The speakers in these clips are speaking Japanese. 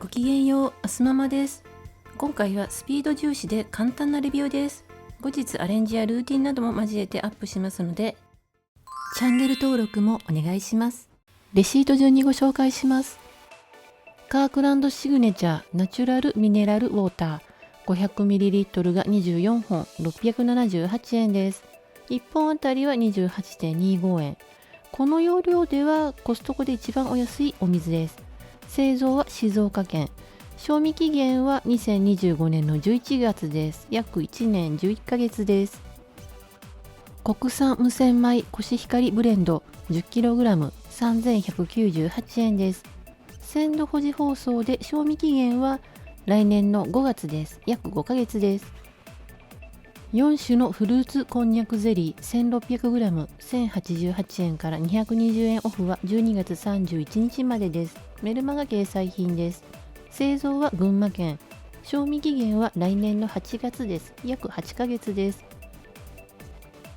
ごきげんよう、あすママです。今回はスピード重視で簡単なレビューです。後日アレンジやルーティンなども交えてアップしますので、チャンネル登録もお願いします。レシート順にご紹介します。カークランドシグネチャーナチュラルミネラルウォーター 500ml が24本678円です。1本あたりは 28.25 円。この容量ではコストコで一番お安いお水です。製造は静岡県。賞味期限は2025年の11月です。約1年11ヶ月です。国産無洗米コシヒカリブレンド 10kg 3198円です。鮮度保持包装で賞味期限は来年の5月です。約5ヶ月です。4種のフルーツこんにゃくゼリー 1600g 1088円から220円オフは12月31日までです。メルマガ掲載品です。製造は群馬県。賞味期限は来年の8月です。約8ヶ月です。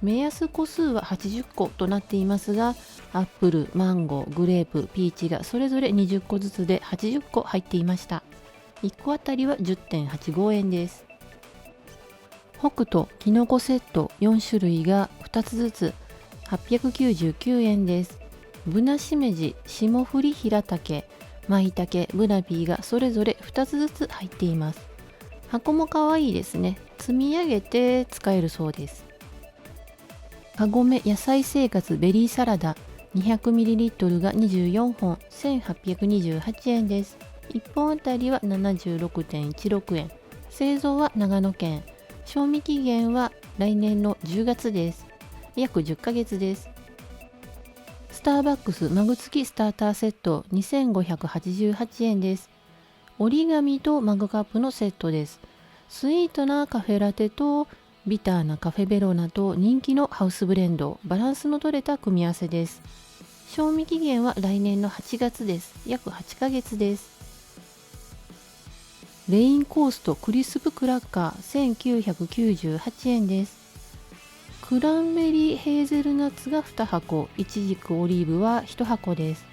目安個数は80個となっていますが、アップル、マンゴー、グレープ、ピーチがそれぞれ20個ずつで80個入っていました。1個あたりは 10.85 円です。北斗きのこセット4種類が2つずつ899円です。ぶなしめじ、霜降りひらたけ、まいたけ、ブナピーがそれぞれ2つずつ入っています。箱も可愛いですね。積み上げて使えるそうです。かごめ野菜生活ベリーサラダ 200ml が24本1828円です。1本あたりは 76.16 円。製造は長野県。賞味期限は来年の10月です。約10ヶ月です。スターバックスマグ付きスターターセット2588円です。折り紙とマグカップのセットです。スイートなカフェラテとビターなカフェベロナと人気のハウスブレンド、バランスの取れた組み合わせです。賞味期限は来年の8月です。約8ヶ月です。レインコーストクリスプクラッカー1998円です。クランベリーヘーゼルナッツが2箱、イチジクオリーブは1箱です。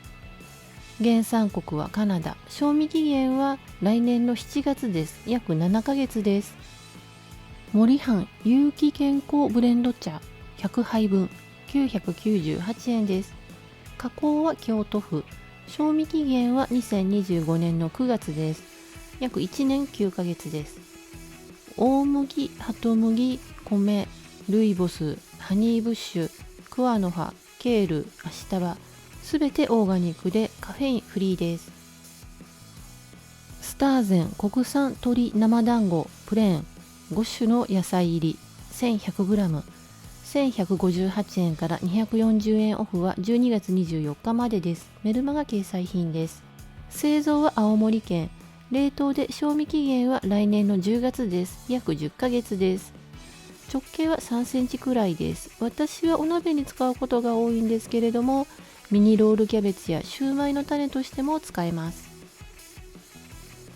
原産国はカナダ。賞味期限は来年の7月です。約7ヶ月です。森半有機健康ブレンド茶100杯分998円です。加工は京都府。賞味期限は2025年の9月です。約1年9ヶ月です。大麦、ハト麦、米、ルイボス、ハニーブッシュ、クワノハ、ケール、アシタバ、すべてオーガニックでカフェインフリーです。スターゼン国産鶏生団子プレーン5種の野菜入り 1100g 1158円から240円オフは12月24日までです。メルマガ掲載品です。製造は青森県。冷凍で賞味期限は来年の10月です。約10ヶ月です。直径は3センチくらいです。私はお鍋に使うことが多いんですけれども、ミニロールキャベツやシューマイの種としても使えます。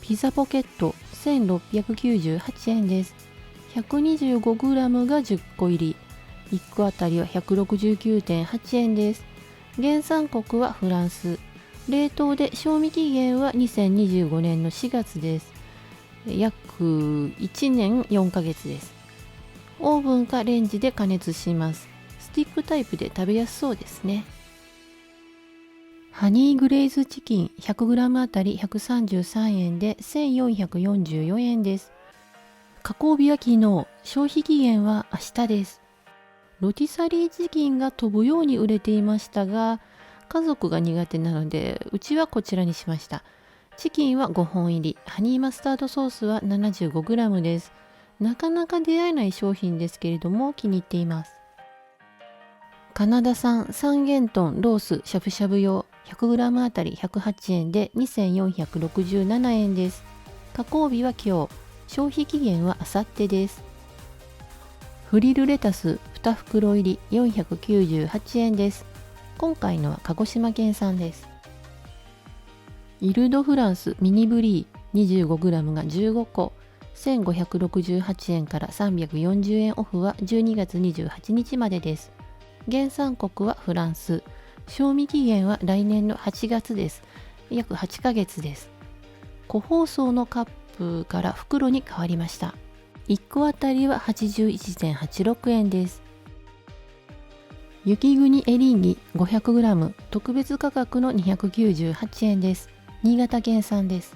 ピザポケット1698円です。125g が10個入り。1個あたりは 169.8 円です。原産国はフランス。冷凍で賞味期限は2025年の4月です。約1年4ヶ月です。オーブンかレンジで加熱します。スティックタイプで食べやすそうですね。ハニーグレイズチキン 100g あたり133円で1444円です。加工日は昨日、消費期限は明日です。ロティサリーチキンが飛ぶように売れていましたが、家族が苦手なので、うちはこちらにしました。チキンは5本入り、ハニーマスタードソースは 75g です。なかなか出会えない商品ですけれども気に入っています。カナダ産三元豚ロースしゃぶしゃぶ用 100g あたり108円で2467円です。加工日は今日、消費期限は明後日です。フリルレタス2袋入り498円です。今回のは鹿児島県産です。イルドフランスミニブリー 25g が15個1568円から340円オフは12月28日までです。原産国はフランス。賞味期限は来年の8月です。約8ヶ月です。個包装のカップから袋に変わりました。1個あたりは 81.86 円です。雪国エリンギ 500g 特別価格の298円です。新潟県産です。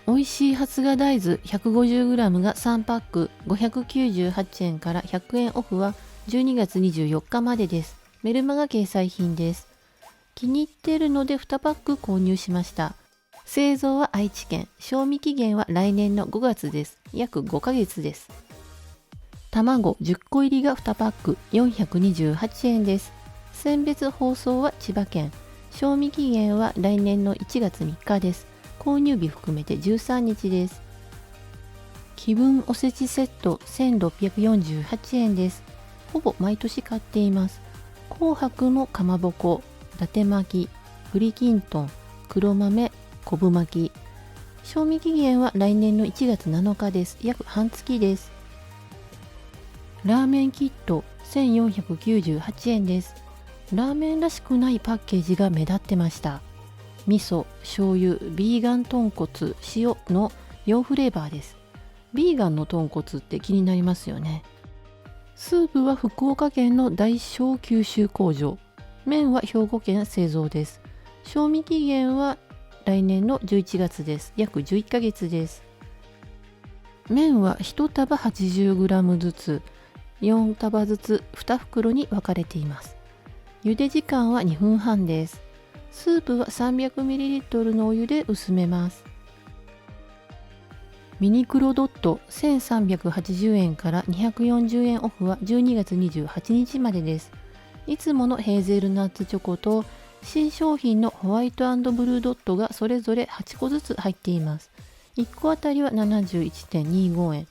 美味しい発芽大豆 150g が3パック598円から100円オフは12月24日までです。メルマガ掲載品です。気に入っているので2パック購入しました。製造は愛知県。賞味期限は来年の5月です。約5ヶ月です。卵10個入りが2パック428円です。選別包装は千葉県。賞味期限は来年の1月3日です。購入日含めて13日です。気分おせちセット1648円です。ほぼ毎年買っています。紅白のかまぼこ、伊達巻き、栗きんとん、黒豆、昆布巻き。賞味期限は来年の1月7日です。約半月です。ラーメンキット1498円です。ラーメンらしくないパッケージが目立ってました。味噌、醤油、ビーガン豚骨、塩の4フレーバーです。ビーガンの豚骨って気になりますよね。スープは福岡県の大小九州工場。麺は兵庫県製造です。賞味期限は来年の11月です。約11ヶ月です。麺は1束 80g ずつ、4束ずつ2袋に分かれています。茹で時間は2分半です。スープは 300ml のお湯で薄めます。ミニクロドット1380円から240円オフは12月28日までです。いつものヘーゼルナッツチョコと新商品のホワイト&ブルードットがそれぞれ8個ずつ入っています。1個あたりは 71.25 円。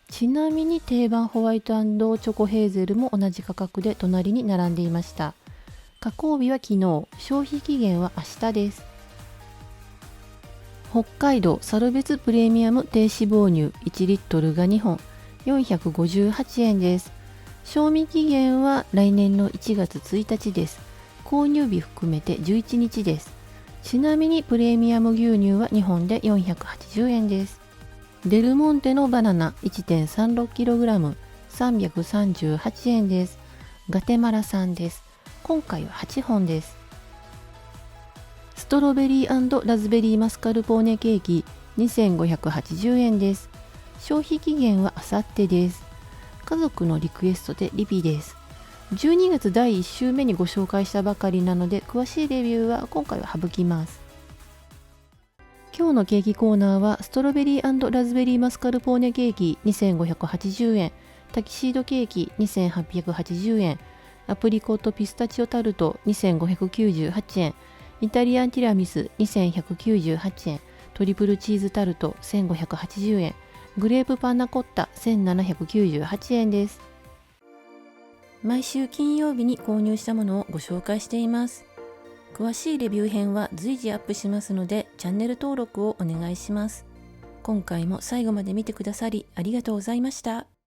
ちなみに定番ホワイト&チョコヘーゼルも同じ価格で隣に並んでいました。加工日は昨日、消費期限は明日です。北海道サルベツプレミアム低脂肪乳1リットルが2本458円です。賞味期限は来年の1月1日です。購入日含めて11日です。ちなみにプレミアム牛乳は2本で480円です。デルモンテのバナナ 1.36kg 338円です。ガテマラ産です。今回は8本です。ストロベリー&ラズベリーマスカルポーネケーキ2580円です。消費期限はあさってです。家族のリクエストでリピです。12月第1週目にご紹介したばかりなので詳しいレビューは今回は省きます。今日のケーキコーナーはストロベリー&ラズベリーマスカルポーネケーキ2580円、タキシードケーキ2880円、アプリコットピスタチオタルト2598円、イタリアンティラミス2198円、トリプルチーズタルト1580円、グレープパンナコッタ1798円です。毎週金曜日に購入したものをご紹介しています。詳しいレビュー編は随時アップしますのでチャンネル登録をお願いします。今回も最後まで見てくださりありがとうございました。